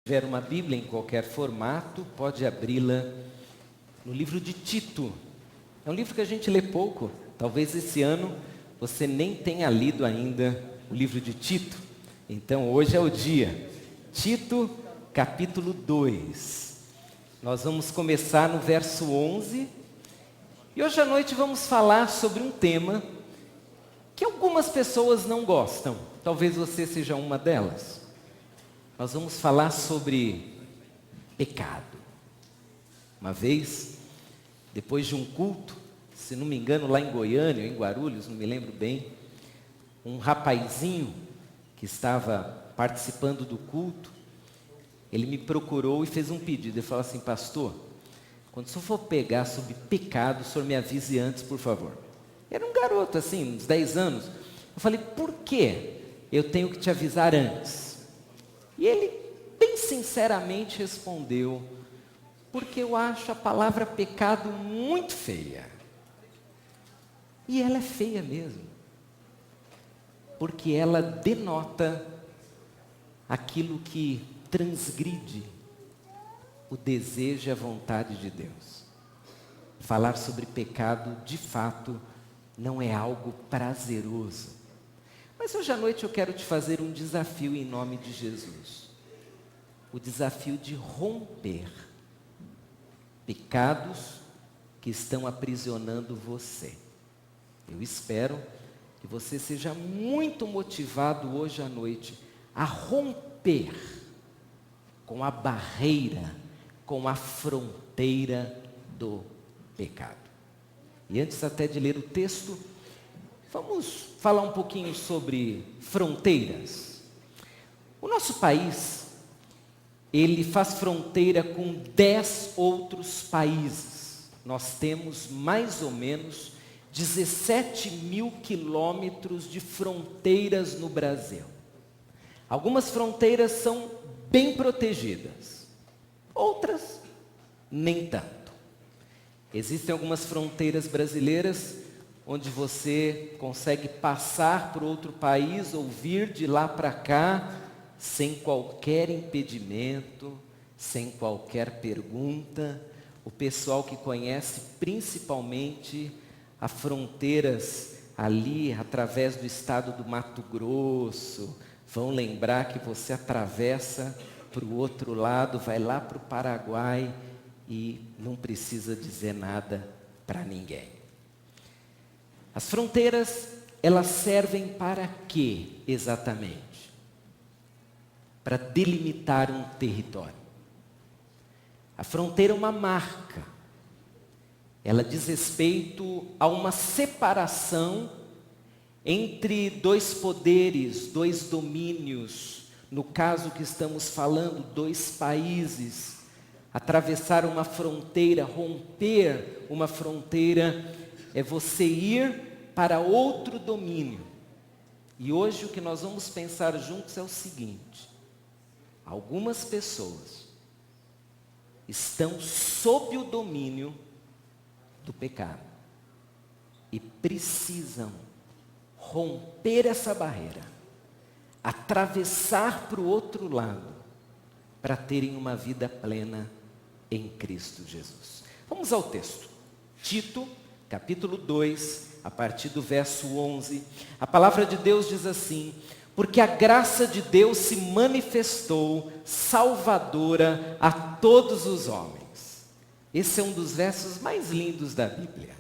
tiver uma Bíblia em qualquer formato, pode abri-la no livro de Tito. É um livro que a gente lê pouco. Talvez esse ano você nem tenha lido ainda o livro de Tito. Então hoje é o dia. Tito, capítulo 2. Nós vamos começar no verso 11. E hoje à noite vamos falar sobre um tema que algumas pessoas não gostam. Talvez você seja uma delas. Nós vamos falar sobre pecado. Uma vez, depois de um culto, se não me engano lá em Goiânia, ou em Guarulhos, não me lembro bem, um rapazinho que estava participando do culto, ele me procurou e fez um pedido. Ele falou assim: pastor, quando o senhor for pegar sobre pecado, o senhor me avise antes, por favor. Era um garoto assim, uns 10 anos. Eu falei: por que eu tenho que te avisar antes? E ele, bem sinceramente, respondeu: porque eu acho a palavra pecado muito feia. E ela é feia mesmo. Porque ela denota aquilo que transgride o desejo e a vontade de Deus. Falar sobre pecado, de fato, não é algo prazeroso. Mas hoje à noite eu quero te fazer um desafio em nome de Jesus. O desafio de romper pecados que estão aprisionando você. Eu espero que você seja muito motivado hoje à noite a romper com a barreira, com a fronteira do pecado. E antes até de ler o texto, vamos falar um pouquinho sobre fronteiras. O nosso país, ele faz fronteira com 10 outros países. Nós temos mais ou menos 17 mil quilômetros de fronteiras no Brasil. Algumas fronteiras são bem protegidas, outras nem tanto. Existem algumas fronteiras brasileiras onde você consegue passar por outro país ou vir de lá para cá sem qualquer impedimento, sem qualquer pergunta. O pessoal que conhece principalmente as fronteiras ali através do estado do Mato Grosso, vão lembrar que você atravessa para o outro lado, vai lá para o Paraguai e não precisa dizer nada para ninguém. As fronteiras, elas servem para quê exatamente? Para delimitar um território. A fronteira é uma marca. Ela diz respeito a uma separação entre dois poderes, dois domínios. No caso que estamos falando, dois países. Atravessar uma fronteira, romper uma fronteira, é você ir para outro domínio. E hoje o que nós vamos pensar juntos é o seguinte: algumas pessoas estão sob o domínio do pecado e precisam romper essa barreira, atravessar para o outro lado, para terem uma vida plena em Cristo Jesus. Vamos ao texto. Tito, capítulo 2, a partir do verso 11. A palavra de Deus diz assim: porque a graça de Deus se manifestou salvadora a todos os homens. Esse é um dos versos mais lindos da Bíblia.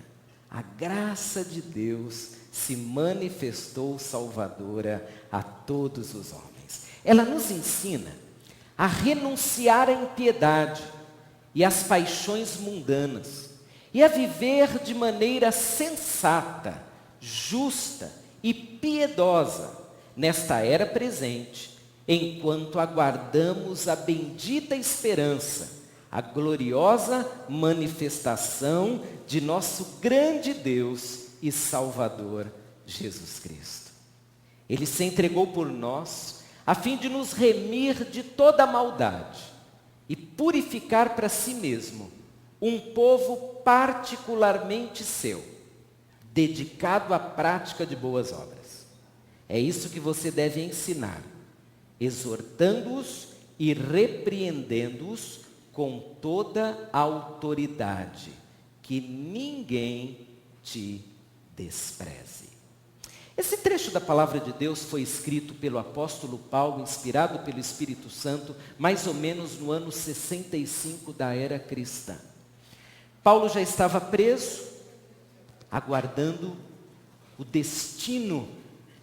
A graça de Deus se manifestou salvadora a todos os homens. Ela nos ensina a renunciar à impiedade e às paixões mundanas, e a viver de maneira sensata, justa e piedosa nesta era presente, enquanto aguardamos a bendita esperança, a gloriosa manifestação de nosso grande Deus e Salvador, Jesus Cristo. Ele se entregou por nós, a fim de nos remir de toda a maldade e purificar para si mesmo um povo particularmente seu, dedicado à prática de boas obras. É isso que você deve ensinar, exortando-os e repreendendo-os com toda a autoridade, que ninguém te despreze. Esse trecho da palavra de Deus foi escrito pelo apóstolo Paulo, inspirado pelo Espírito Santo, mais ou menos no ano 65 da era cristã. Paulo já estava preso, aguardando o destino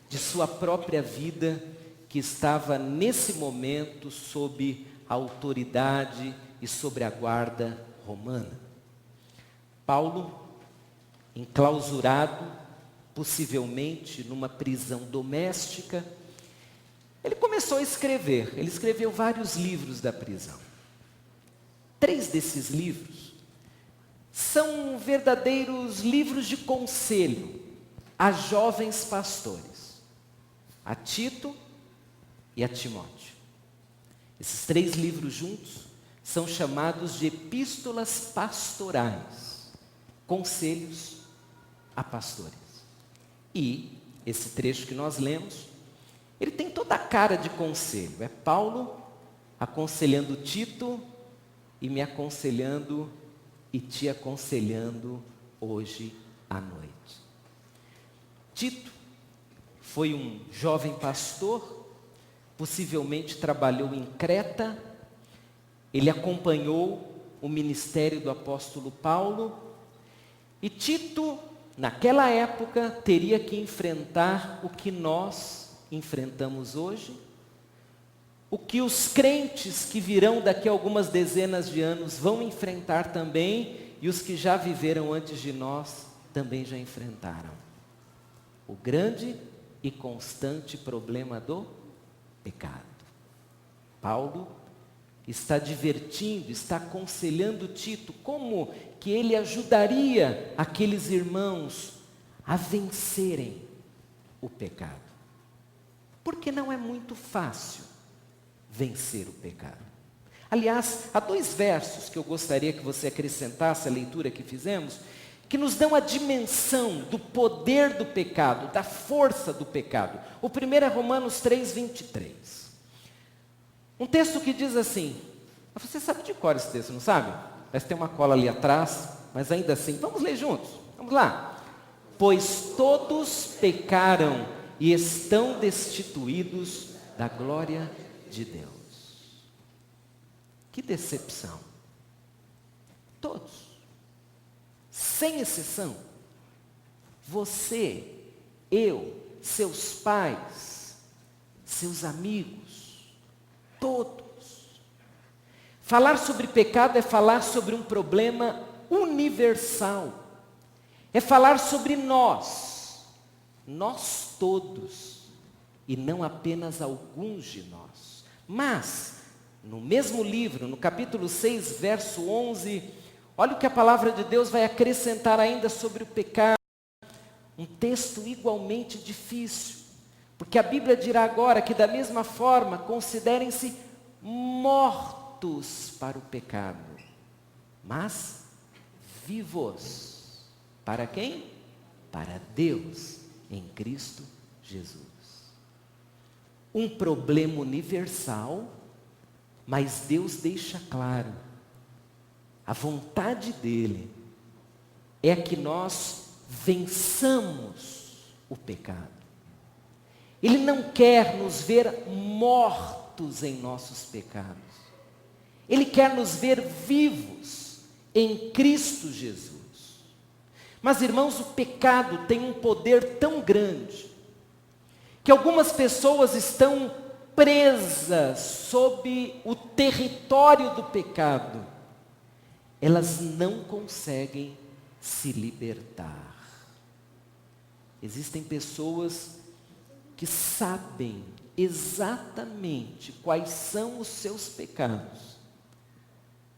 de sua própria vida, que estava nesse momento sob a autoridade e sobre a guarda romana. Paulo, enclausurado, possivelmente numa prisão doméstica, ele começou a escrever. Ele escreveu vários livros da prisão. 3 desses livros são verdadeiros livros de conselho a jovens pastores, a Tito e a Timóteo. Esses 3 livros juntos são chamados de epístolas pastorais, conselhos a pastores. E esse trecho que nós lemos, ele tem toda a cara de conselho. É Paulo aconselhando Tito e me aconselhando e te aconselhando hoje à noite. Tito foi um jovem pastor, possivelmente trabalhou em Creta, ele acompanhou o ministério do apóstolo Paulo, e Tito, naquela época, teria que enfrentar o que nós enfrentamos hoje, o que os crentes que virão daqui a algumas dezenas de anos vão enfrentar também, e os que já viveram antes de nós também já enfrentaram. O grande e constante problema do pecado. Paulo está divertindo, está aconselhando Tito como que ele ajudaria aqueles irmãos a vencerem o pecado. Porque não é muito fácil vencer o pecado. Aliás, há 2 versos que eu gostaria que você acrescentasse à leitura que fizemos, que nos dão a dimensão do poder do pecado, da força do pecado. O primeiro é Romanos 3:23. Um texto que diz assim, você sabe de cor esse texto, não sabe? Parece que tem uma cola ali atrás, mas ainda assim, vamos ler juntos, vamos lá. Pois todos pecaram e estão destituídos da glória de Deus. Que decepção. Todos, sem exceção. Você, eu, seus pais, seus amigos, todos. Falar sobre pecado é falar sobre um problema universal. É falar sobre nós todos, e não apenas alguns de nós. Mas, no mesmo livro, no capítulo 6, verso 11, olha o que a palavra de Deus vai acrescentar ainda sobre o pecado. Um texto igualmente difícil, porque a Bíblia dirá agora que da mesma forma considerem-se mortos para o pecado, mas vivos. Para quem? Para Deus, em Cristo Jesus. Um problema universal, mas Deus deixa claro, a vontade dEle é que nós vençamos o pecado. Ele não quer nos ver mortos em nossos pecados. Ele quer nos ver vivos em Cristo Jesus. Mas, irmãos, o pecado tem um poder tão grande, que algumas pessoas estão presas sob o território do pecado. Elas não conseguem se libertar. Existem pessoas que sabem exatamente quais são os seus pecados,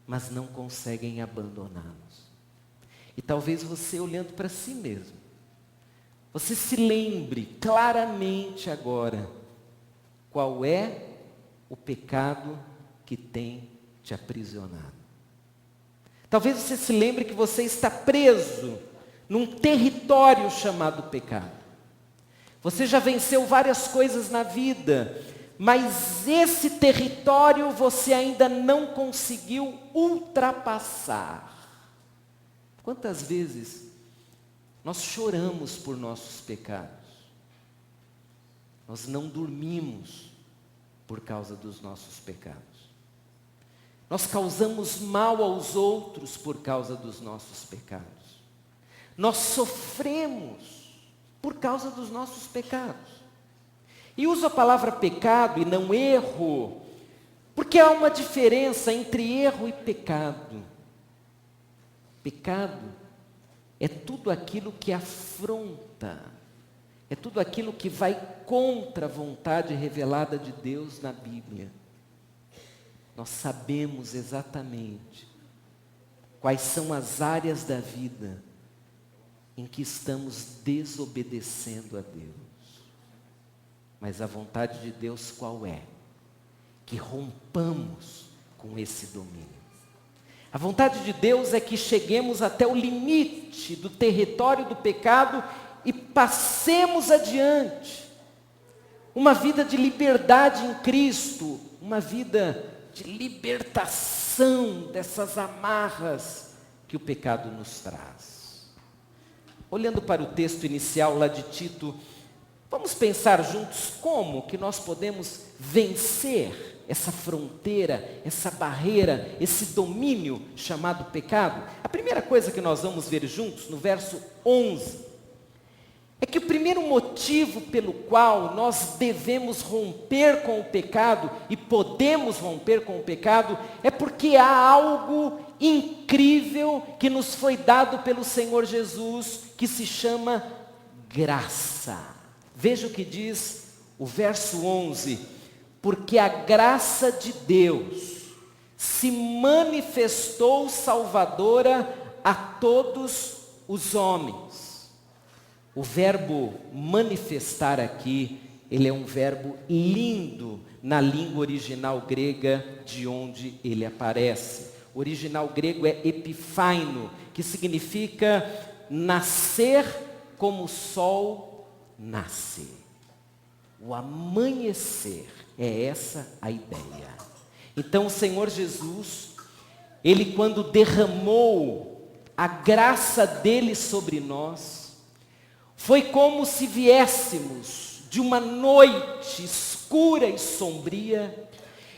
mas não conseguem abandoná-los. E talvez você, olhando para si mesmo, você se lembre claramente agora qual é o pecado que tem te aprisionado. Talvez você se lembre que você está preso num território chamado pecado. Você já venceu várias coisas na vida, mas esse território você ainda não conseguiu ultrapassar. Quantas vezes nós choramos por nossos pecados? Nós não dormimos por causa dos nossos pecados. Nós causamos mal aos outros por causa dos nossos pecados. Nós sofremos por causa dos nossos pecados. E uso a palavra pecado e não erro, porque há uma diferença entre erro e pecado. Pecado é tudo aquilo que afronta, é tudo aquilo que vai contra a vontade revelada de Deus na Bíblia. Nós sabemos exatamente quais são as áreas da vida em que estamos desobedecendo a Deus. Mas a vontade de Deus qual é? Que rompamos com esse domínio. A vontade de Deus é que cheguemos até o limite do território do pecado e passemos adiante. Uma vida de liberdade em Cristo, uma vida de libertação dessas amarras que o pecado nos traz. Olhando para o texto inicial lá de Tito, vamos pensar juntos como que nós podemos vencer essa fronteira, essa barreira, esse domínio chamado pecado. A primeira coisa que nós vamos ver juntos, no verso 11, é que o primeiro motivo pelo qual nós devemos romper com o pecado e podemos romper com o pecado é porque há algo incrível que nos foi dado pelo Senhor Jesus, que se chama graça. Veja o que diz o verso 11: porque a graça de Deus se manifestou salvadora a todos os homens. O verbo manifestar aqui, ele é um verbo lindo na língua original grega de onde ele aparece. O original grego é epifaino, que significa nascer como o sol nasce. O amanhecer, é essa a ideia. Então o Senhor Jesus, Ele quando derramou a graça dEle sobre nós, foi como se viéssemos de uma noite escura e sombria,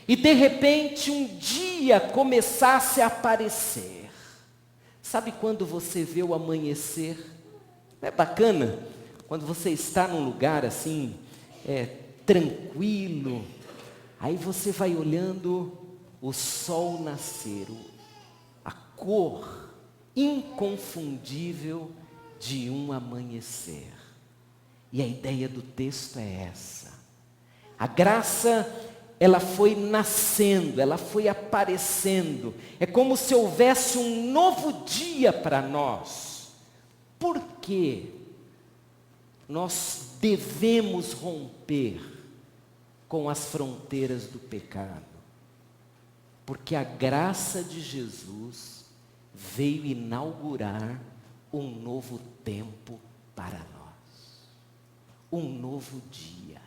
e de repente um dia começasse a aparecer. Sabe quando você vê o amanhecer? Não é bacana? Quando você está num lugar assim, tranquilo, aí você vai olhando o sol nascer, a cor inconfundível de um amanhecer. E a ideia do texto é essa. A graça, ela foi nascendo, ela foi aparecendo. É como se houvesse um novo dia para nós. Por quê? Nós devemos romper com as fronteiras do pecado. Porque a graça de Jesus veio inaugurar um novo tempo para nós. Um novo dia.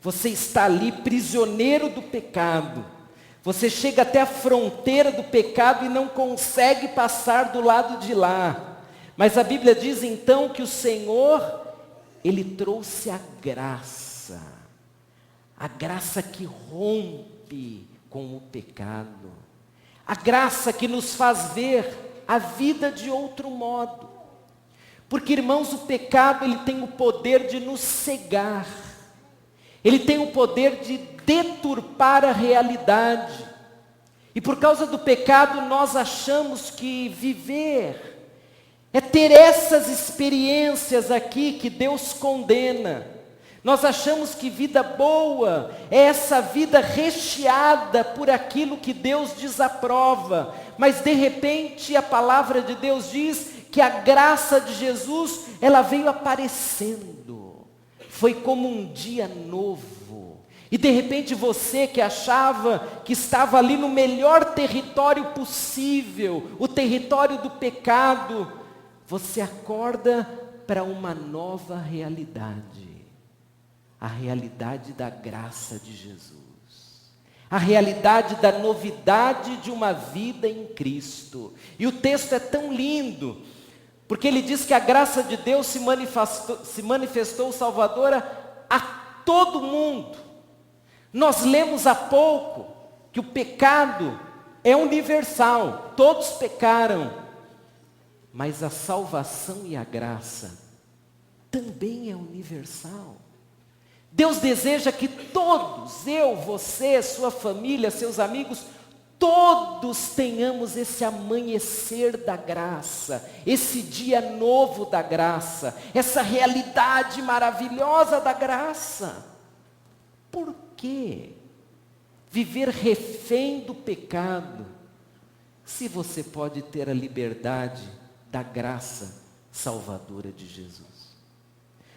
Você está ali prisioneiro do pecado. Você chega até a fronteira do pecado e não consegue passar do lado de lá. Mas a Bíblia diz então que o Senhor, Ele trouxe a graça que rompe com o pecado, a graça que nos faz ver a vida de outro modo. Porque, irmãos, o pecado, ele tem o poder de nos cegar, ele tem o poder de deturpar a realidade, e por causa do pecado nós achamos que viver é ter essas experiências aqui que Deus condena. Nós achamos que vida boa é essa vida recheada por aquilo que Deus desaprova. Mas de repente a palavra de Deus diz que a graça de Jesus, ela veio aparecendo. Foi como um dia novo. E de repente você que achava que estava ali no melhor território possível, o território do pecado, você acorda para uma nova realidade. a realidade da graça de Jesus. A realidade da novidade de uma vida em Cristo. E o texto é tão lindo, porque ele diz que a graça de Deus se manifestou salvadora a todo mundo. Nós lemos há pouco que o pecado é universal, todos pecaram, mas a salvação e a graça também é universal. Deus deseja que todos, eu, você, sua família, seus amigos, todos tenhamos esse amanhecer da graça, esse dia novo da graça, essa realidade maravilhosa da graça. Por quê viver refém do pecado, se você pode ter a liberdade da graça salvadora de Jesus?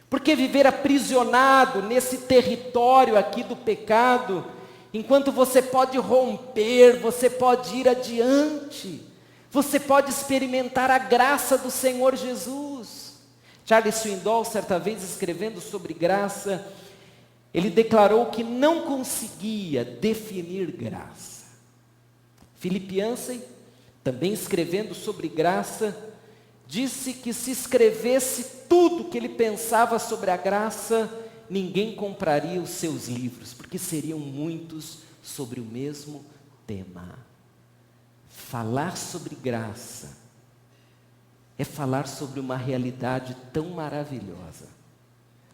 Por que viver aprisionado nesse território aqui do pecado, enquanto você pode romper, você pode ir adiante, você pode experimentar a graça do Senhor Jesus? Charles Swindoll, certa vez escrevendo sobre graça, ele declarou que não conseguia definir graça. Philip Yancey, também escrevendo sobre graça, disse que se escrevesse tudo que ele pensava sobre a graça, ninguém compraria os seus livros, porque seriam muitos sobre o mesmo tema. Falar sobre graça é falar sobre uma realidade tão maravilhosa,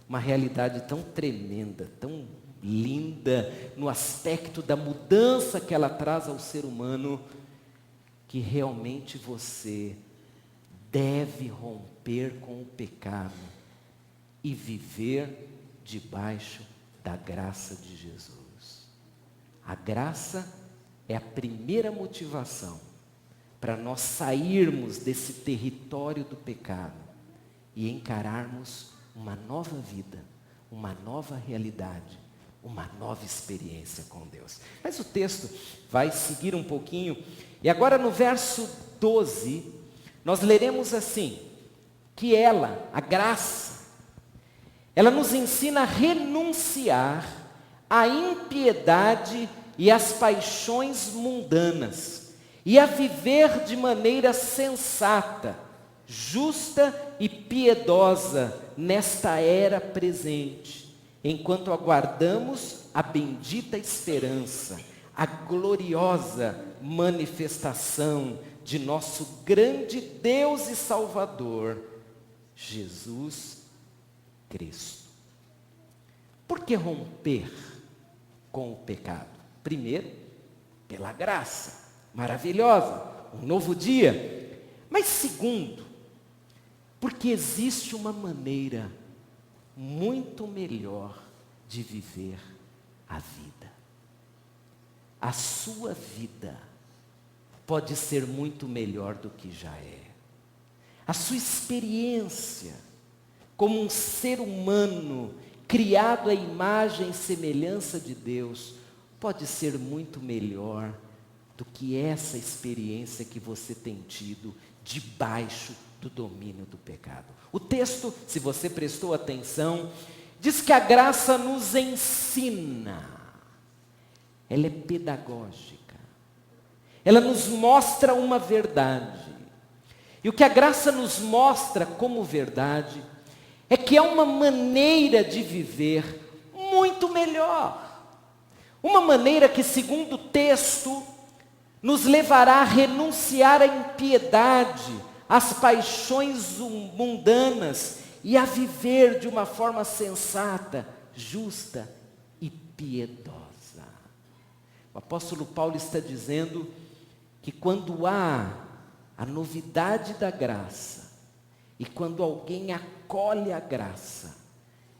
uma realidade tão tremenda, tão linda, no aspecto da mudança que ela traz ao ser humano, que realmente você deve romper com o pecado e viver debaixo da graça de Jesus. A graça é a primeira motivação para nós sairmos desse território do pecado e encararmos uma nova vida, uma nova realidade, uma nova experiência com Deus. Mas o texto vai seguir um pouquinho, e agora no verso 12, nós leremos assim, que ela, a graça, ela nos ensina a renunciar à impiedade e às paixões mundanas, e a viver de maneira sensata, justa e piedosa nesta era presente, enquanto aguardamos a bendita esperança, a gloriosa manifestação de nosso grande Deus e Salvador, Jesus Cristo. Por que romper com o pecado? Primeiro, pela graça maravilhosa, um novo dia. Mas segundo, porque existe uma maneira muito melhor de viver a vida. A sua vida pode ser muito melhor do que já é. A sua experiência como um ser humano criado à imagem e semelhança de Deus pode ser muito melhor do que essa experiência que você tem tido debaixo do domínio do pecado. O texto, se você prestou atenção, diz que a graça nos ensina. Ela é pedagógica. Ela nos mostra uma verdade. E o que a graça nos mostra como verdade é que há uma maneira de viver muito melhor. Uma maneira que, segundo o texto, nos levará a renunciar à impiedade, às paixões mundanas e a viver de uma forma sensata, justa e piedosa. O apóstolo Paulo está dizendo que quando há a novidade da graça e quando alguém acolhe a graça,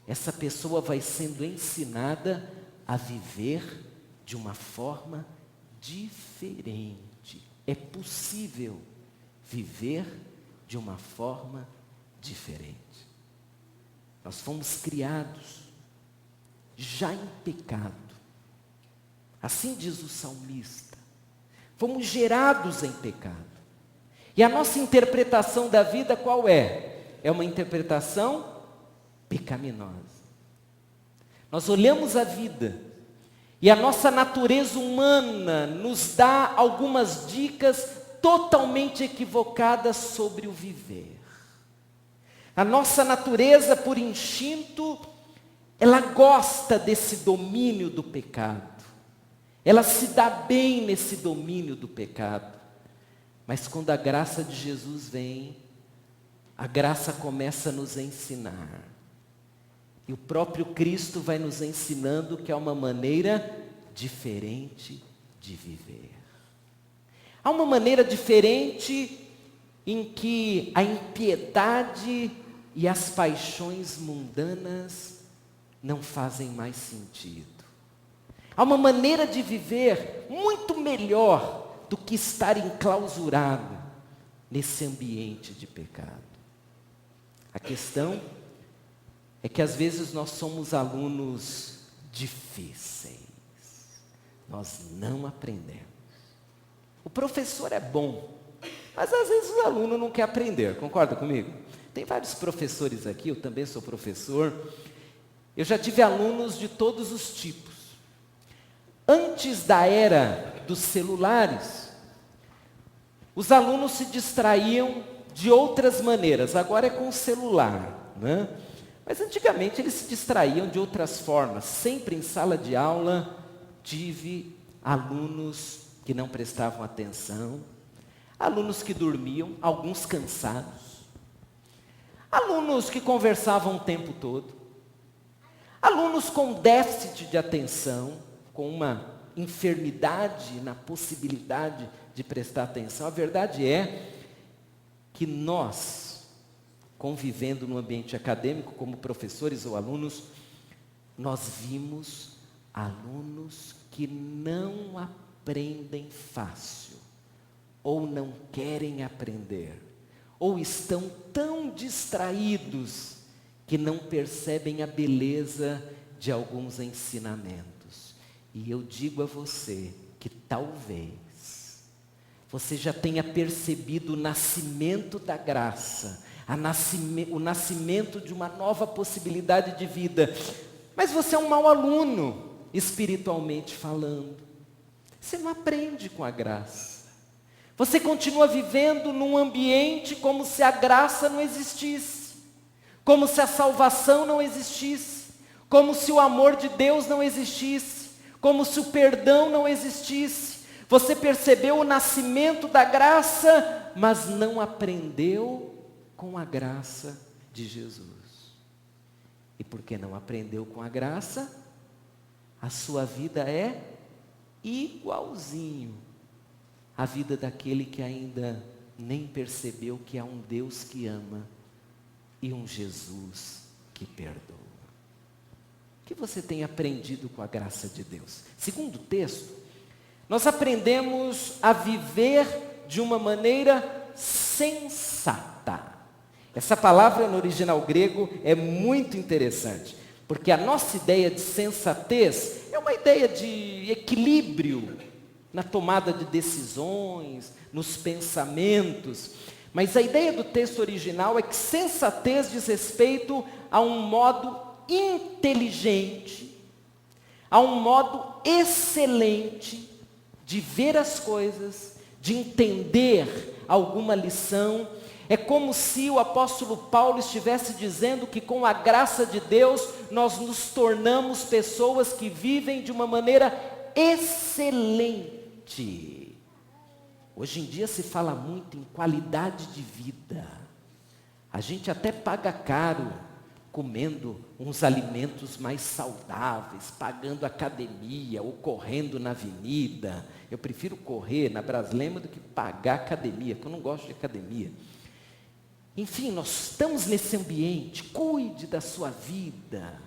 essa pessoa vai sendo ensinada a viver de uma forma diferente. É possível viver de uma forma diferente. Nós fomos criados já em pecado. Assim diz o salmista. Fomos gerados em pecado. E a nossa interpretação da vida qual é? É uma interpretação pecaminosa. Nós olhamos a vida e a nossa natureza humana nos dá algumas dicas totalmente equivocadas sobre o viver. A nossa natureza, por instinto, ela gosta desse domínio do pecado. Ela se dá bem nesse domínio do pecado. Mas quando a graça de Jesus vem, a graça começa a nos ensinar. E o próprio Cristo vai nos ensinando que há uma maneira diferente de viver. Há uma maneira diferente em que a impiedade e as paixões mundanas não fazem mais sentido. Há uma maneira de viver muito melhor do que estar enclausurado nesse ambiente de pecado. A questão é que às vezes nós somos alunos difíceis. Nós não aprendemos. O professor é bom, mas às vezes o aluno não quer aprender, concorda comigo? Tem vários professores aqui, eu também sou professor. Eu já tive alunos de todos os tipos. Antes da era dos celulares, os alunos se distraíam de outras maneiras. Agora é com o celular, né? Mas antigamente eles se distraíam de outras formas. Sempre em sala de aula tive alunos que não prestavam atenção, alunos que dormiam, alguns cansados, alunos que conversavam o tempo todo, alunos com déficit de atenção, com uma enfermidade na possibilidade de prestar atenção. A verdade é que nós, convivendo no ambiente acadêmico como professores ou alunos, nós vimos alunos que não aprendem fácil, ou não querem aprender, ou estão tão distraídos que não percebem a beleza de alguns ensinamentos. E eu digo a você que talvez você já tenha percebido o nascimento da graça, o nascimento de uma nova possibilidade de vida, mas você é um mau aluno, espiritualmente falando. Você não aprende com a graça. Você continua vivendo num ambiente como se a graça não existisse, como se a salvação não existisse, como se o amor de Deus não existisse, como se o perdão não existisse. Você percebeu o nascimento da graça, mas não aprendeu com a graça de Jesus. E porque não aprendeu com a graça, a sua vida é igualzinho à vida daquele que ainda nem percebeu que há um Deus que ama e um Jesus que perdoa. O que você tem aprendido com a graça de Deus? Segundo o texto, nós aprendemos a viver de uma maneira sensata. Essa palavra no original grego é muito interessante, porque a nossa ideia de sensatez é uma ideia de equilíbrio na tomada de decisões, nos pensamentos. Mas a ideia do texto original é que sensatez diz respeito a um modo inteligente, a um modo excelente de ver as coisas, de entender alguma lição. É como se o apóstolo Paulo estivesse dizendo que com a graça de Deus nós nos tornamos pessoas que vivem de uma maneira excelente. Hoje em dia se fala muito em qualidade de vida. A gente até paga caro comendo uns alimentos mais saudáveis, pagando academia ou correndo na avenida. Eu prefiro correr na Braslema do que pagar academia, porque eu não gosto de academia. Enfim, nós estamos nesse ambiente. Cuide da sua vida.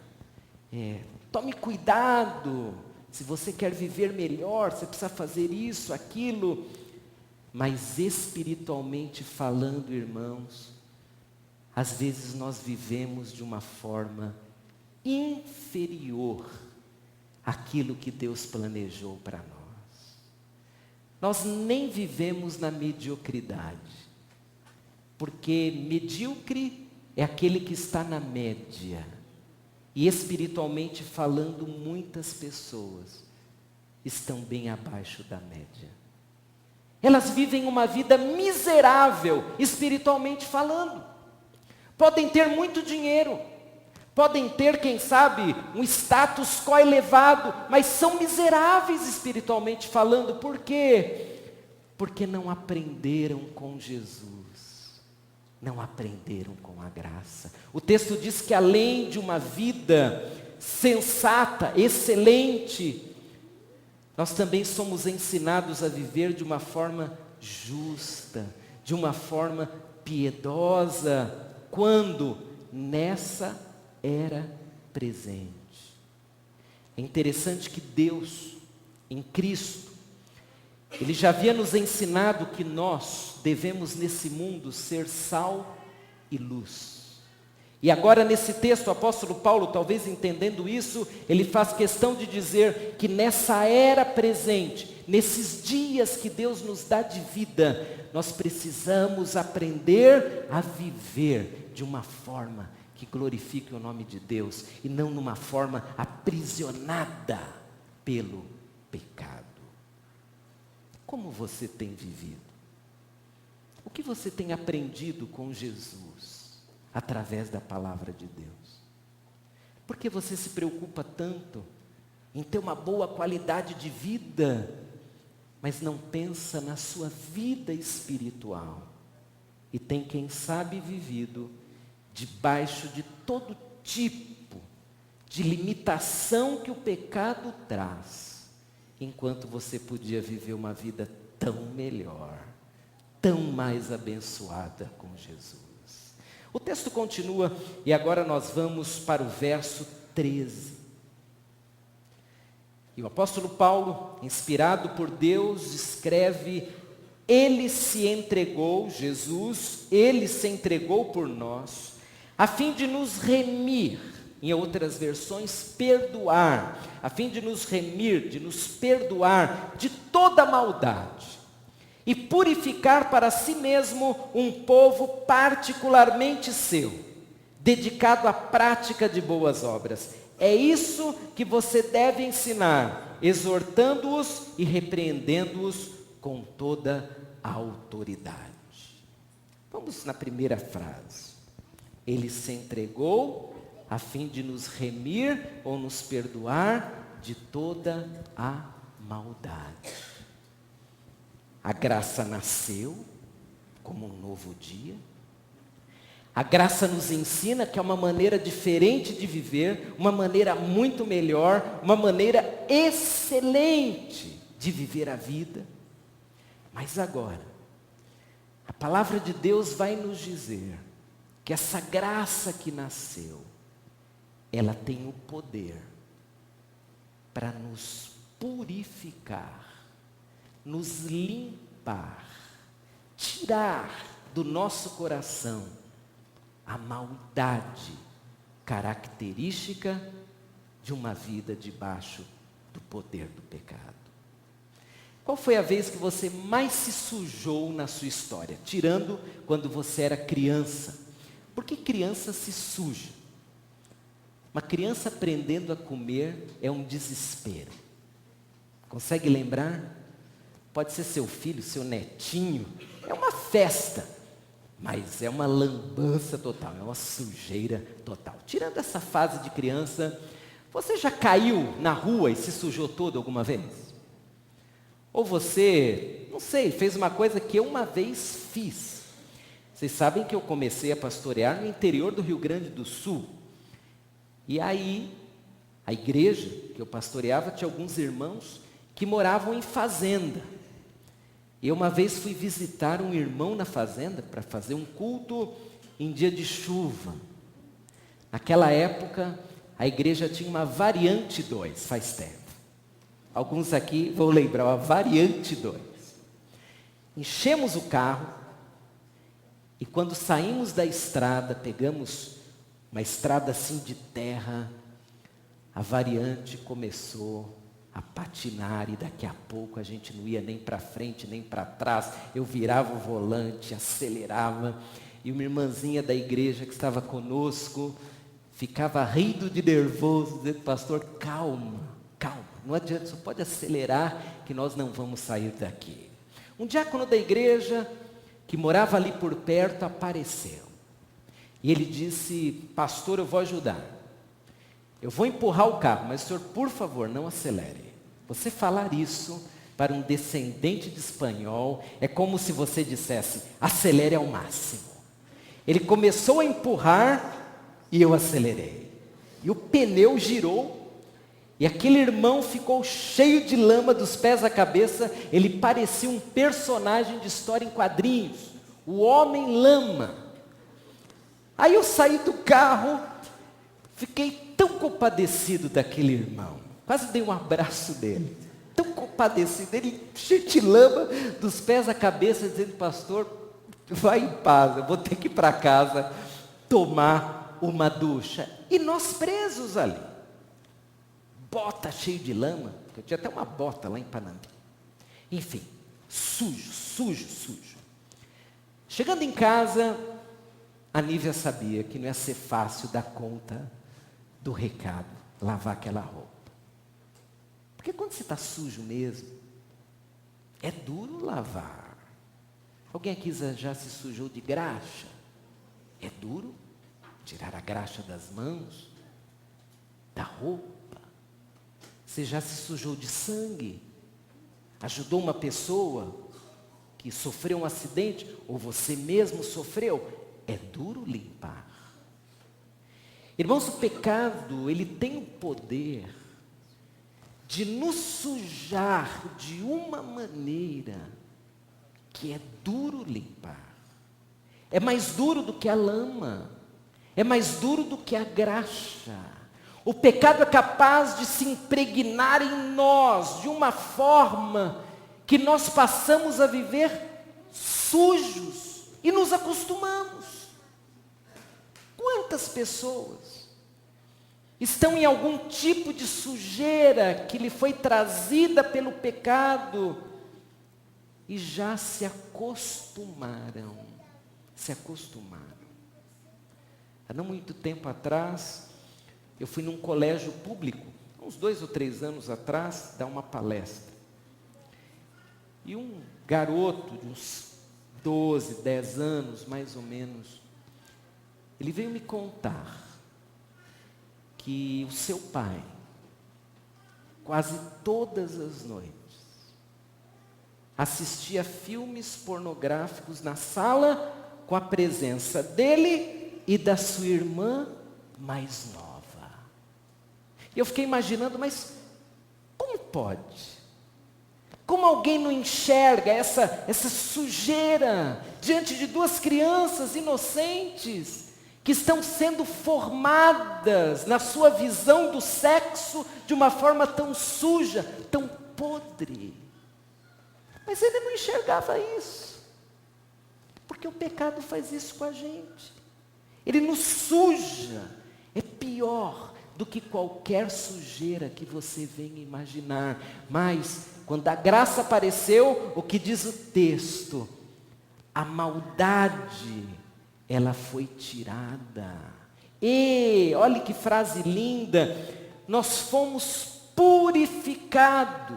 Tome cuidado. Se você quer viver melhor, você precisa fazer isso, aquilo. Mas espiritualmente falando, irmãos, às vezes nós vivemos de uma forma inferior àquilo que Deus planejou para nós. Nós nem vivemos na mediocridade, porque medíocre é aquele que está na média, E espiritualmente falando, muitas pessoas estão bem abaixo da média. Elas vivem uma vida miserável, espiritualmente falando. Podem ter muito dinheiro, podem ter, quem sabe, um status quo elevado, mas são miseráveis espiritualmente falando. Por quê? Porque não aprenderam com Jesus, não aprenderam com a graça. O texto diz que além de uma vida sensata, excelente, nós também somos ensinados a viver de uma forma justa, de uma forma piedosa, quando nessa era presente. É interessante que Deus, em Cristo, Ele já havia nos ensinado que nós devemos nesse mundo ser sal e luz. E agora nesse texto o apóstolo Paulo, talvez entendendo isso, ele faz questão de dizer que nessa era presente, nesses dias que Deus nos dá de vida, nós precisamos aprender a viver de uma forma que glorifique o nome de Deus e não numa forma aprisionada pelo pecado. Como você tem vivido? O que você tem aprendido com Jesus através da palavra de Deus? Por que você se preocupa tanto em ter uma boa qualidade de vida, mas não pensa na sua vida espiritual? E tem, quem sabe, vivido debaixo de todo tipo de limitação que o pecado traz, enquanto você podia viver uma vida tão melhor, tão mais abençoada com Jesus. O texto continua e agora nós vamos para o verso 13. E o apóstolo Paulo, inspirado por Deus, escreve: Ele se entregou, Jesus, Ele se entregou por nós, a fim de nos remir, em outras versões, perdoar, a fim de nos remir, de nos perdoar de toda maldade, e purificar para si mesmo um povo particularmente seu, dedicado à prática de boas obras. É isso que você deve ensinar, exortando-os e repreendendo-os com toda a autoridade. Vamos na primeira frase. Ele se entregou a fim de nos remir ou nos perdoar de toda a maldade. A graça nasceu como um novo dia. A graça nos ensina que é uma maneira diferente de viver, uma maneira muito melhor, uma maneira excelente de viver a vida. Mas agora, a palavra de Deus vai nos dizer que essa graça que nasceu, ela tem o poder para nos purificar, nos limpar, tirar do nosso coração a maldade característica de uma vida debaixo do poder do pecado. Qual foi a vez que você mais se sujou na sua história? Tirando quando você era criança. Por que criança se suja? Uma criança aprendendo a comer é um desespero. Consegue lembrar? Pode ser seu filho, seu netinho. É uma festa, mas é uma lambança total, é uma sujeira total. Tirando essa fase de criança, você já caiu na rua e se sujou todo alguma vez? Ou você, não sei, fez uma coisa que eu uma vez fiz. Vocês sabem que eu comecei a pastorear no interior do Rio Grande do Sul. E aí, a igreja que eu pastoreava tinha alguns irmãos que moravam em fazenda. Eu uma vez fui visitar um irmão na fazenda para fazer um culto em dia de chuva. Naquela época, a igreja tinha uma variante 2, faz tempo. Alguns aqui vão lembrar, a variante 2. Enchemos o carro e quando saímos da estrada, pegamos uma estrada assim de terra, a variante começou a patinar e daqui a pouco a gente não ia nem para frente nem para trás. Eu virava o volante, acelerava e uma irmãzinha da igreja que estava conosco ficava rindo de nervoso, dizendo, pastor, calma, calma, não adianta, só pode acelerar que nós não vamos sair daqui. Um diácono da igreja, que morava ali por perto, apareceu. E ele disse, pastor, eu vou ajudar. Eu vou empurrar o carro, mas o senhor, por favor, não acelere. Você falar isso para um descendente de espanhol é como se você dissesse, acelere ao máximo. Ele começou a empurrar e eu acelerei. E o pneu girou e aquele irmão ficou cheio de lama dos pés à cabeça. Ele parecia um personagem de história em quadrinhos, o homem lama. Aí eu saí do carro, fiquei tão compadecido daquele irmão, quase dei um abraço dele, tão compadecido, ele cheio de lama dos pés à cabeça, dizendo, pastor, vai em paz, eu vou ter que ir para casa tomar uma ducha. E nós presos ali, bota cheio de lama, eu tinha até uma bota lá em Panambi, enfim, sujo. Chegando em casa, a Nívia sabia que não ia ser fácil dar conta do recado, lavar aquela roupa. Porque quando você está sujo mesmo, é duro lavar. Alguém aqui já se sujou de graxa? É duro tirar a graxa das mãos, da roupa. Você já se sujou de sangue? Ajudou uma pessoa que sofreu um acidente? Ou você mesmo sofreu? É duro limpar. Irmãos, o pecado, ele tem o poder de nos sujar de uma maneira que é duro limpar. É mais duro do que a lama. É mais duro do que a graxa. O pecado é capaz de se impregnar em nós de uma forma que nós passamos a viver sujos e nos acostumamos. Quantas pessoas estão em algum tipo de sujeira que lhe foi trazida pelo pecado e já se acostumaram. Há não muito tempo atrás, eu fui num colégio público, uns 2 ou 3 anos atrás, dar uma palestra. E um garoto de uns 12, 10 anos, mais ou menos, ele veio me contar que o seu pai, quase todas as noites, assistia filmes pornográficos na sala com a presença dele e da sua irmã mais nova. E eu fiquei imaginando, mas como pode? Como alguém não enxerga essa sujeira diante de 2 crianças inocentes que estão sendo formadas na sua visão do sexo de uma forma tão suja, tão podre? Mas ele não enxergava isso, porque o pecado faz isso com a gente. Ele nos suja, é pior do que qualquer sujeira que você venha imaginar. Mas, quando a graça apareceu, o que diz o texto? A maldade, ela foi tirada. E, olha que frase linda, nós fomos purificados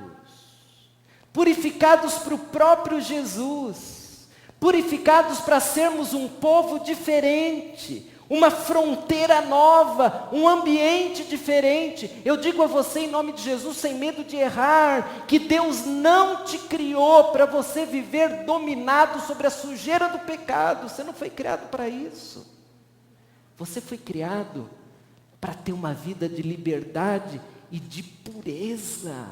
para o próprio Jesus, purificados para sermos um povo diferente, uma fronteira nova, um ambiente diferente. Eu digo a você em nome de Jesus, sem medo de errar, que Deus não te criou para você viver dominado sobre a sujeira do pecado. Você não foi criado para isso. Você foi criado para ter uma vida de liberdade e de pureza.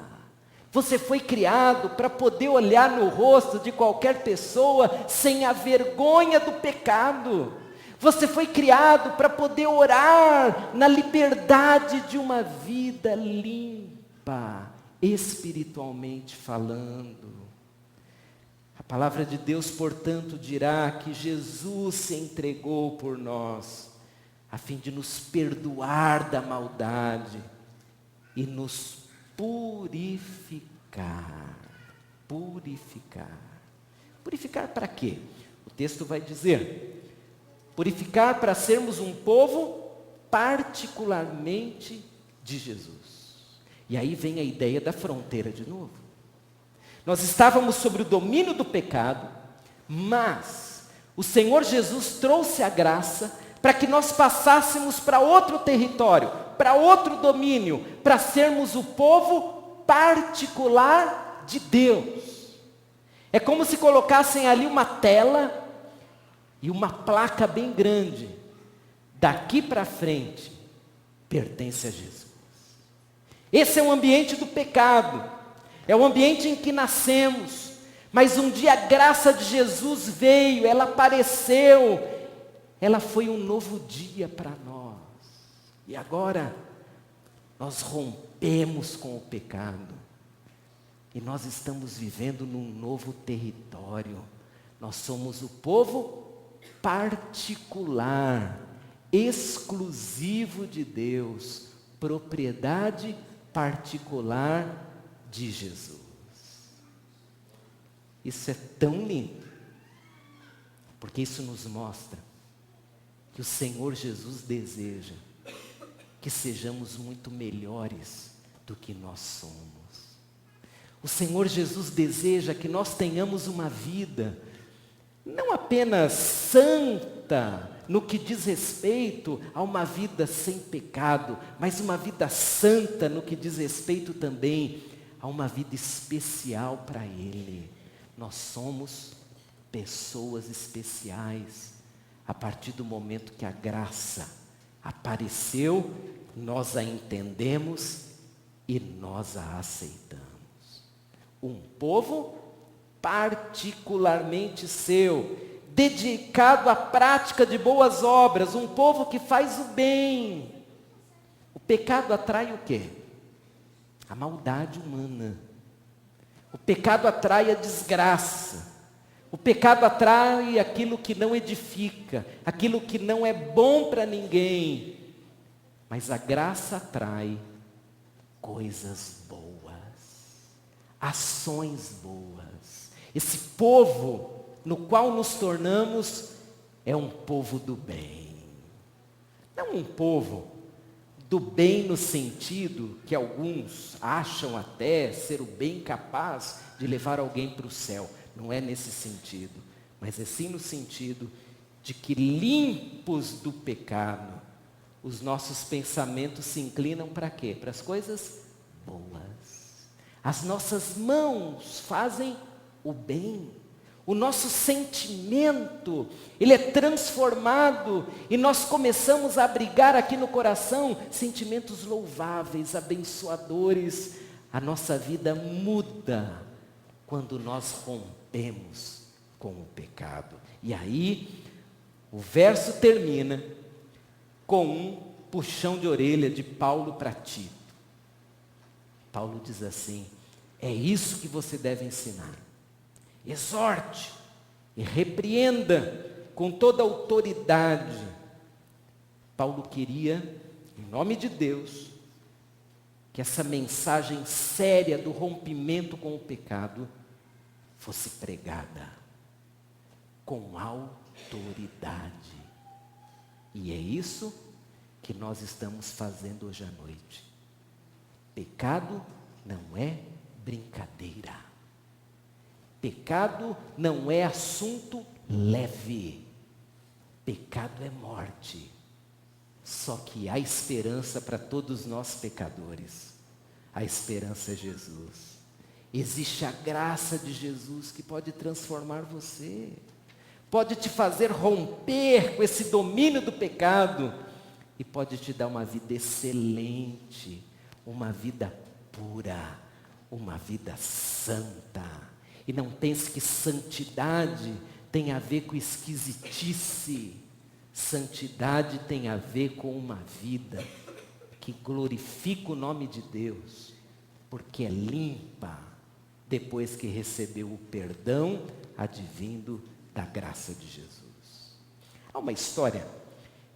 Você foi criado para poder olhar no rosto de qualquer pessoa sem a vergonha do pecado. Você foi criado para poder orar na liberdade de uma vida limpa, espiritualmente falando. A palavra de Deus, portanto, dirá que Jesus se entregou por nós, a fim de nos perdoar da maldade e nos purificar. Purificar para quê? O texto vai dizer: purificar para sermos um povo particularmente de Jesus. E aí vem a ideia da fronteira de novo. Nós estávamos sobre o domínio do pecado, mas o Senhor Jesus trouxe a graça para que nós passássemos para outro território, para outro domínio, para sermos o povo particular de Deus. É como se colocassem ali uma tela e uma placa bem grande. Daqui para frente, pertence a Jesus. Esse é o ambiente do pecado, é o ambiente em que nascemos, mas um dia a graça de Jesus veio, ela apareceu, ela foi um novo dia para nós, e agora nós rompemos com o pecado, e nós estamos vivendo num novo território, nós somos o povo particular, exclusivo de Deus, propriedade particular de Jesus. Isso é tão lindo, porque isso nos mostra que o Senhor Jesus deseja que sejamos muito melhores do que nós somos. O Senhor Jesus deseja que nós tenhamos uma vida não apenas santa, no que diz respeito a uma vida sem pecado, mas uma vida santa no que diz respeito também a uma vida especial para Ele. Nós somos pessoas especiais a partir do momento que a graça apareceu, nós a entendemos e nós a aceitamos. Um povo particularmente seu, dedicado à prática de boas obras, um povo que faz o bem. O pecado atrai o quê? A maldade humana. O pecado atrai a desgraça. O pecado atrai aquilo que não edifica, aquilo que não é bom para ninguém. Mas a graça atrai coisas boas, ações boas. Esse povo no qual nos tornamos, é um povo do bem. Não um povo do bem no sentido que alguns acham até ser o bem capaz de levar alguém para o céu. Não é nesse sentido, mas é sim no sentido de que limpos do pecado, os nossos pensamentos se inclinam para quê? Para as coisas boas. As nossas mãos fazem o bem. O nosso sentimento, ele é transformado e nós começamos a abrigar aqui no coração sentimentos louváveis, abençoadores. A nossa vida muda quando nós rompemos com o pecado. E aí, o verso termina com um puxão de orelha de Paulo para Tito. Paulo diz assim: é isso que você deve ensinar. Exorte e repreenda com toda autoridade. Paulo queria, em nome de Deus, que essa mensagem séria do rompimento com o pecado fosse pregada com autoridade. E é isso que nós estamos fazendo hoje à noite. Pecado não é brincadeira. Pecado não é assunto leve. Pecado é morte. Só que há esperança para todos nós pecadores. A esperança é Jesus. Existe a graça de Jesus que pode transformar você. Pode te fazer romper com esse domínio do pecado. E pode te dar uma vida excelente. Uma vida pura. Uma vida santa. E não pense que santidade tem a ver com esquisitice. Santidade tem a ver com uma vida que glorifica o nome de Deus, porque é limpa depois que recebeu o perdão advindo da graça de Jesus. Há uma história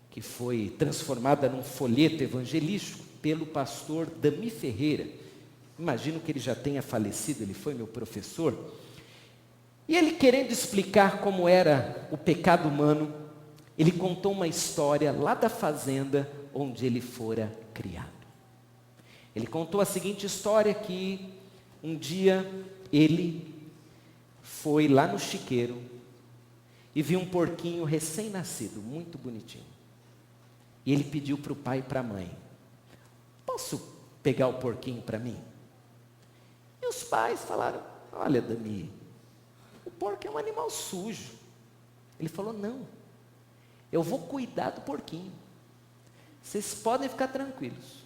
que foi transformada num folheto evangelístico pelo pastor Dami Ferreira. Imagino que ele já tenha falecido, ele foi meu professor. E ele, querendo explicar como era o pecado humano, ele contou uma história lá da fazenda, onde ele fora criado. Ele contou a seguinte história, que um dia ele foi lá no chiqueiro e viu um porquinho recém-nascido, muito bonitinho. E ele pediu para o pai e para a mãe: posso pegar o porquinho para mim? E os pais falaram: olha, Dami, o porco é um animal sujo. Ele falou: não, eu vou cuidar do porquinho. Vocês podem ficar tranquilos.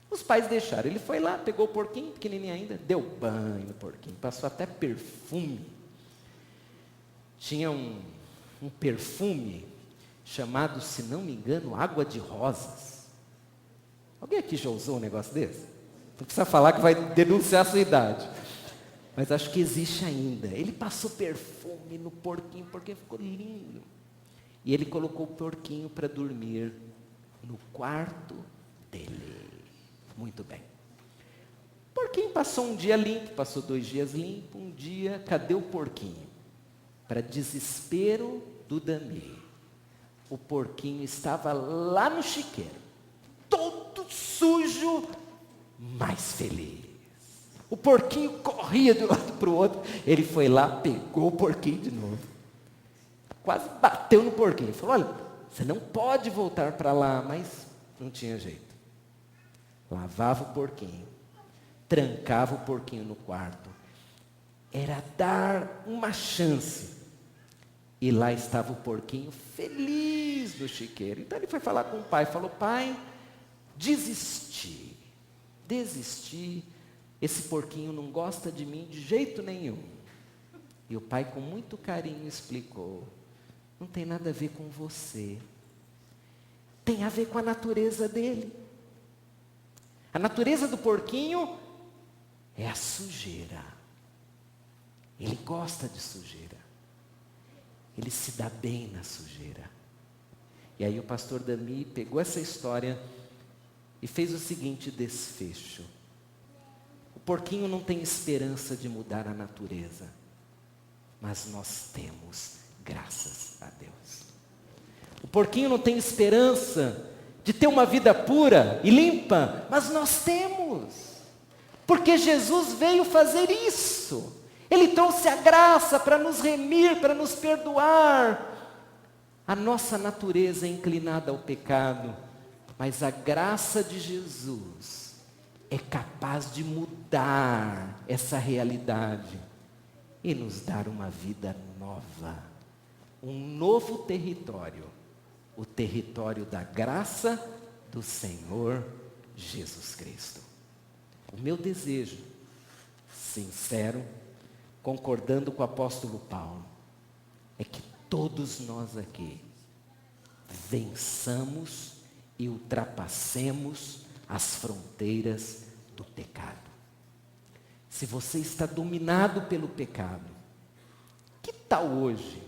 Os pais deixaram. Ele foi lá, pegou o porquinho, pequenininho ainda, deu banho no porquinho, passou até perfume. Tinha um perfume chamado, se não me engano, água de rosas. Alguém aqui já usou um negócio desse? Não precisa falar que vai denunciar a sua idade. Mas acho que existe ainda. Ele passou perfume no porquinho, o porquinho ficou lindo. E ele colocou o porquinho para dormir no quarto dele. Muito bem. O porquinho passou um dia limpo, passou 2 dias limpo. Um dia, cadê o porquinho? Para desespero do Dami, o porquinho estava lá no chiqueiro, todo sujo, mas feliz. O porquinho corria de um lado para o outro. Ele foi lá, pegou o porquinho de novo, quase bateu no porquinho. Falou: olha, você não pode voltar para lá. Mas não tinha jeito. Lavava o porquinho, trancava o porquinho no quarto. Era dar uma chance. E lá estava o porquinho feliz no chiqueiro. Então ele foi falar com o pai, falou: pai, desisti. Esse porquinho não gosta de mim de jeito nenhum. E o pai, com muito carinho, explicou: não tem nada a ver com você. Tem a ver com a natureza dele. A natureza do porquinho é a sujeira. Ele gosta de sujeira. Ele se dá bem na sujeira. E aí o pastor Dami pegou essa história e fez o seguinte desfecho: o porquinho não tem esperança de mudar a natureza, mas nós temos, graças a Deus. O porquinho não tem esperança de ter uma vida pura e limpa, mas nós temos, porque Jesus veio fazer isso. Ele trouxe a graça para nos remir, para nos perdoar. A nossa natureza é inclinada ao pecado, mas a graça de Jesus é capaz de mudar essa realidade e nos dar uma vida nova, um novo território, o território da graça do Senhor Jesus Cristo. O meu desejo, sincero, concordando com o apóstolo Paulo, é que todos nós aqui vençamos e ultrapassemos as fronteiras do pecado. Se você está dominado pelo pecado, que tal hoje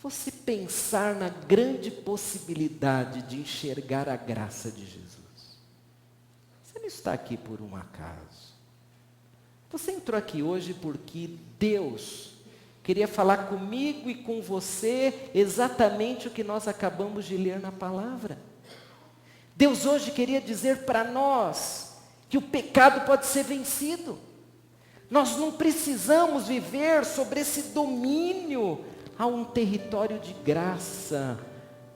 você pensar na grande possibilidade de enxergar a graça de Jesus? Você não está aqui por um acaso. Você entrou aqui hoje porque Deus queria falar comigo e com você exatamente o que nós acabamos de ler na palavra. Deus hoje queria dizer para nós que o pecado pode ser vencido. Nós não precisamos viver sobre esse domínio. Há um território de graça,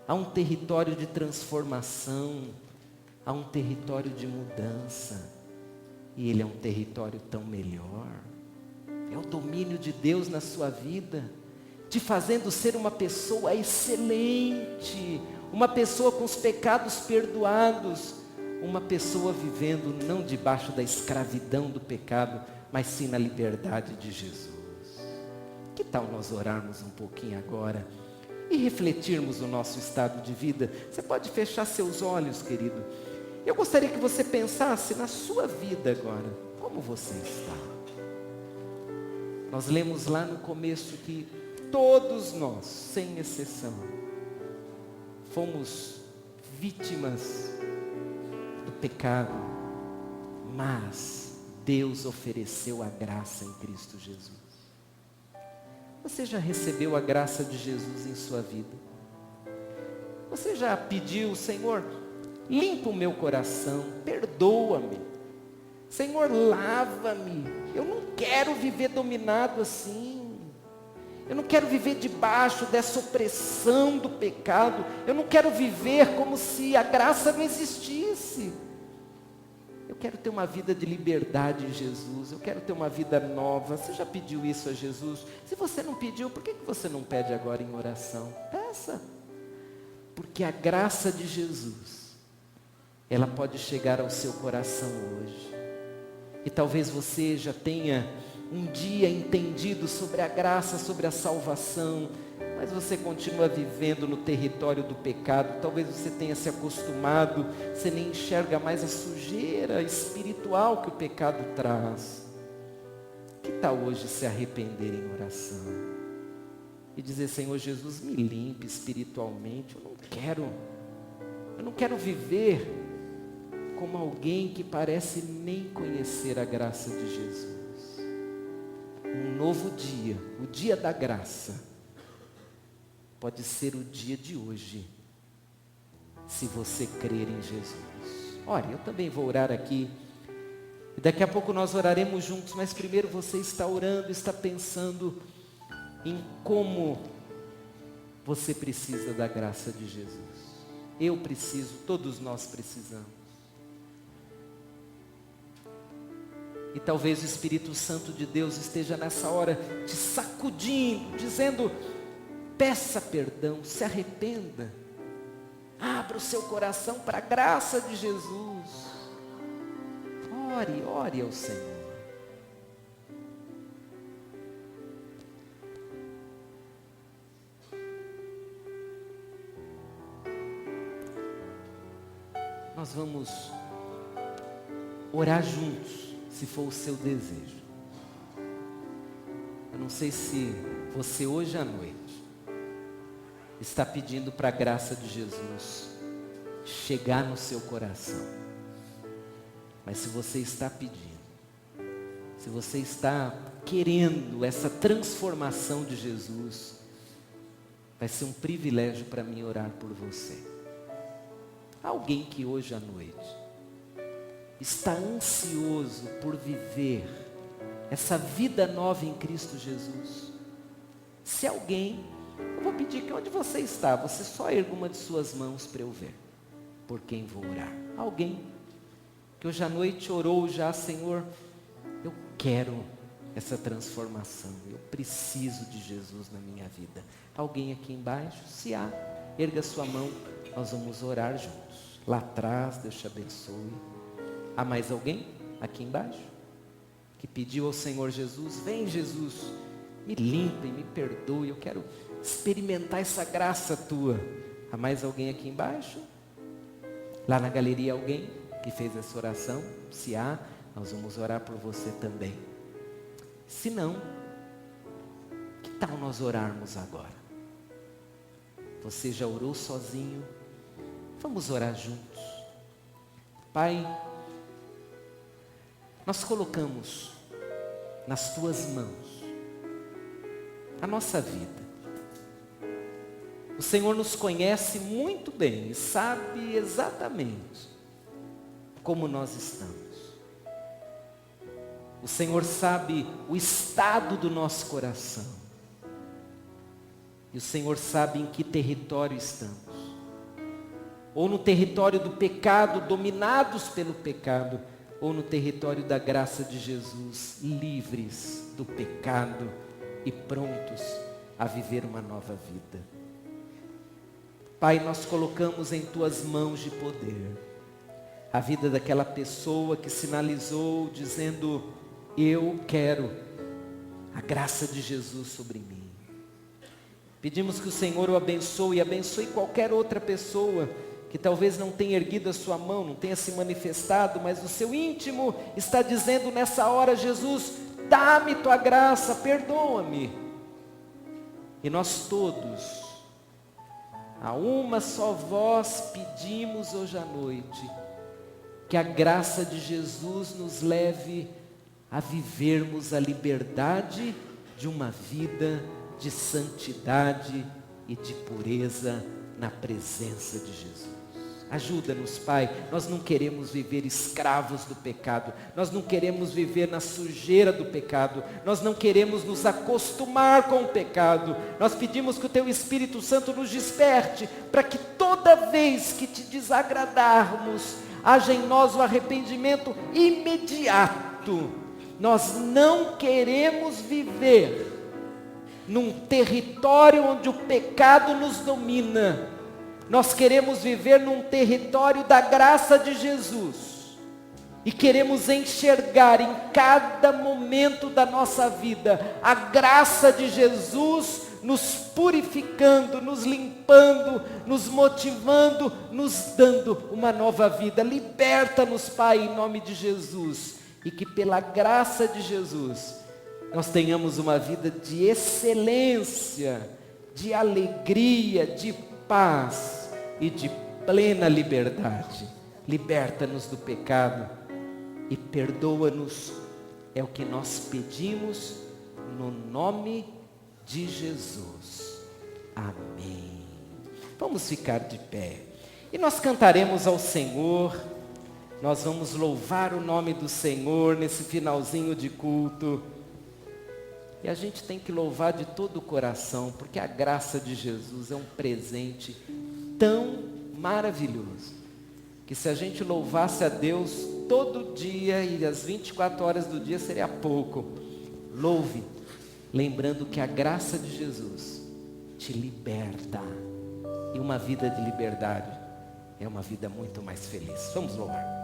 há um território de transformação, há um território de mudança. E ele é um território tão melhor. É o domínio de Deus na sua vida, te fazendo ser uma pessoa excelente, uma pessoa com os pecados perdoados, uma pessoa vivendo não debaixo da escravidão do pecado, mas sim na liberdade de Jesus. Que tal nós orarmos um pouquinho agora e refletirmos o nosso estado de vida? Você pode fechar seus olhos, querido. Eu gostaria que você pensasse na sua vida agora, como você está. Nós lemos lá no começo que todos nós, sem exceção, fomos vítimas do pecado, mas Deus ofereceu a graça em Cristo Jesus. Você já recebeu a graça de Jesus em sua vida? Você já pediu, Senhor, limpa o meu coração, perdoa-me. Senhor, lava-me. Eu não quero viver dominado assim. Eu não quero viver debaixo dessa opressão do pecado. Eu não quero viver como se a graça não existisse. Eu quero ter uma vida de liberdade em Jesus. Eu quero ter uma vida nova. Você já pediu isso a Jesus? Se você não pediu, por que você não pede agora em oração? Peça. Porque a graça de Jesus, ela pode chegar ao seu coração hoje. E talvez você já tenha um dia entendido sobre a graça, sobre a salvação, mas você continua vivendo no território do pecado. Talvez você tenha se acostumado, você nem enxerga mais a sujeira espiritual que o pecado traz. Que tal hoje se arrepender em oração? E dizer, Senhor Jesus, me limpe espiritualmente. Eu não quero viver como alguém que parece nem conhecer a graça de Jesus. Um novo dia, o dia da graça, pode ser o dia de hoje, se você crer em Jesus. Olha, eu também vou orar aqui, e daqui a pouco nós oraremos juntos, mas primeiro você está orando, está pensando em como você precisa da graça de Jesus. Eu preciso, todos nós precisamos. E talvez o Espírito Santo de Deus esteja nessa hora te sacudindo, dizendo, peça perdão, se arrependa. Abra o seu coração para a graça de Jesus. Ore ao Senhor. Nós vamos orar juntos, se for o seu desejo. Eu não sei se você hoje à noite está pedindo para a graça de Jesus chegar no seu coração. Mas se você está pedindo, se você está querendo essa transformação de Jesus, vai ser um privilégio para mim orar por você. Alguém que hoje à noite está ansioso por viver essa vida nova em Cristo Jesus. Se alguém, eu vou pedir que onde você está, você só erga uma de suas mãos para eu ver por quem vou orar. Alguém que hoje à noite orou já, Senhor, eu quero essa transformação, eu preciso de Jesus na minha vida. Alguém aqui embaixo? Se há, erga sua mão, nós vamos orar juntos. Lá atrás, Deus te abençoe. Há mais alguém aqui embaixo que pediu ao Senhor Jesus, vem Jesus, me limpe, me perdoe, eu quero experimentar essa graça tua. Há mais alguém aqui embaixo? Lá na galeria alguém que fez essa oração? Se há, nós vamos orar por você também. Se não, que tal nós orarmos agora? Você já orou sozinho? Vamos orar juntos. Pai, nós colocamos nas tuas mãos a nossa vida. O Senhor nos conhece muito bem e sabe exatamente como nós estamos. O Senhor sabe o estado do nosso coração. E o Senhor sabe em que território estamos. Ou no território do pecado, dominados pelo pecado, ou no território da graça de Jesus, livres do pecado e prontos a viver uma nova vida. Pai, nós colocamos em tuas mãos de poder a vida daquela pessoa que sinalizou dizendo, eu quero a graça de Jesus sobre mim. Pedimos que o Senhor o abençoe e abençoe qualquer outra pessoa que talvez não tenha erguido a sua mão, não tenha se manifestado, mas o seu íntimo está dizendo nessa hora, Jesus, dá-me tua graça, perdoa-me. E nós todos, a uma só voz, pedimos hoje à noite, que a graça de Jesus nos leve a vivermos a liberdade de uma vida de santidade e de pureza na presença de Jesus. Ajuda-nos, Pai, nós não queremos viver escravos do pecado, nós não queremos viver na sujeira do pecado, nós não queremos nos acostumar com o pecado, nós pedimos que o Teu Espírito Santo nos desperte, para que toda vez que Te desagradarmos, haja em nós o arrependimento imediato. Nós não queremos viver num território onde o pecado nos domina. Nós queremos viver num território da graça de Jesus. E queremos enxergar em cada momento da nossa vida a graça de Jesus nos purificando, nos limpando, nos motivando, nos dando uma nova vida. Liberta-nos, Pai, em nome de Jesus. E que pela graça de Jesus, nós tenhamos uma vida de excelência, de alegria, de paz e de plena liberdade. Liberta-nos do pecado e perdoa-nos. É o que nós pedimos no nome de Jesus. Amém. Vamos ficar de pé. E nós cantaremos ao Senhor. Nós vamos louvar o nome do Senhor nesse finalzinho de culto. E a gente tem que louvar de todo o coração, porque a graça de Jesus é um presente tão maravilhoso, que se a gente louvasse a Deus todo dia e as 24 horas do dia seria pouco. Louve, lembrando que a graça de Jesus te liberta. E uma vida de liberdade é uma vida muito mais feliz. Vamos louvar.